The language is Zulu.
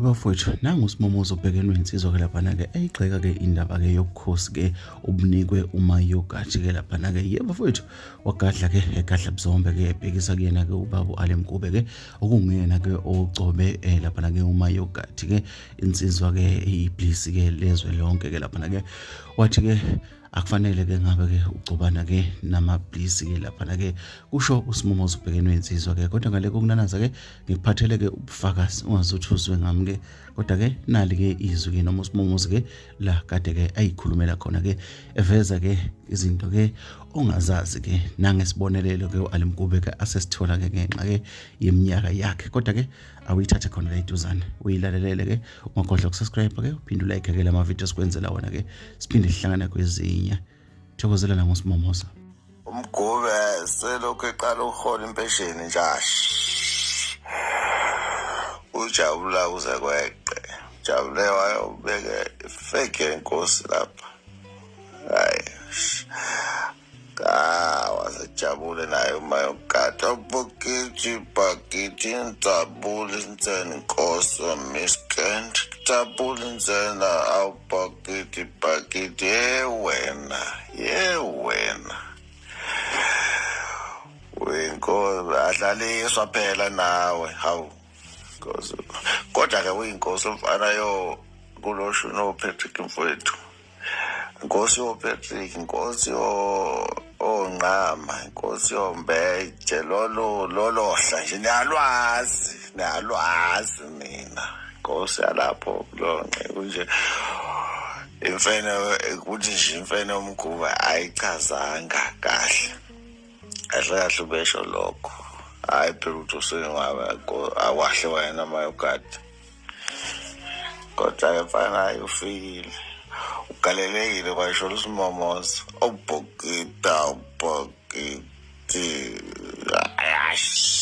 Bafowethu nangu uSimomozo obhekene nensizwa ke laphana ke eyigxeka ke indaba ke yobukhosi ke obunikwe uMayogathi ke laphana ke yebo bafowethu wagadla ke egadla Mzombe ke ebhekisa kuyena ke ubaba uAlemkube ke okungena ke ogcobe laphana ke uMayogathi ke insizwa ke ibliss ke lezwe lonke ke laphana ke wathi ke akufanele ke ngabe ke ugcobana ke namabliss ke laphana ke kusho uSimomozo ubhekene nensizwa ke kodwa ngale kokunanaza ke ngikuphathele ke ubufakazi ungazuthuzwe ngami ke kodwa ke nali ke izwi ke noma uSimomozo ke la kade ke ayikhulumela khona ke eveza ke izinto ke ongazazi ke nangesibonelelo ke uAlemkube ke asesithola ke ngenxa ke yeminyaka yakhe kodwa ke awuyithathe khona la iduzane uyilalelele ke ungakhohlwa ukusubscribe ke uphinde ulike ke lama video sikwenzela wona ke siphinde sihlangana kwezinye thokozela la ngoSimomozo Umgube selokhu eqala ukuhola impesheni njashi ujabula uze kweqe jabule wayobeke fake inkosi lapha hayi wasejabule naye uMayogathi bhakiti intabule inseni inkosi wamiskend tabule insena bhakiti wena uyinkosi adlaliswa phela nawe hawu inkosi kodwa ke uyinkosi mfana yo kulosho noPatrick mfowethu inkosi yoPatrick inkosi onqama inkosi yombeje lolohla nje niyalwazi mina inkosi yalapho lonke kunje imfene ukuthi nje imfene umguba ayichazanga kahle kahle besho lokho hayi phela ukuthi usengaba awahle wena Mayogathi kodwa mfana ufikile ugalelekile kwasho uSimomozo obhokita ayash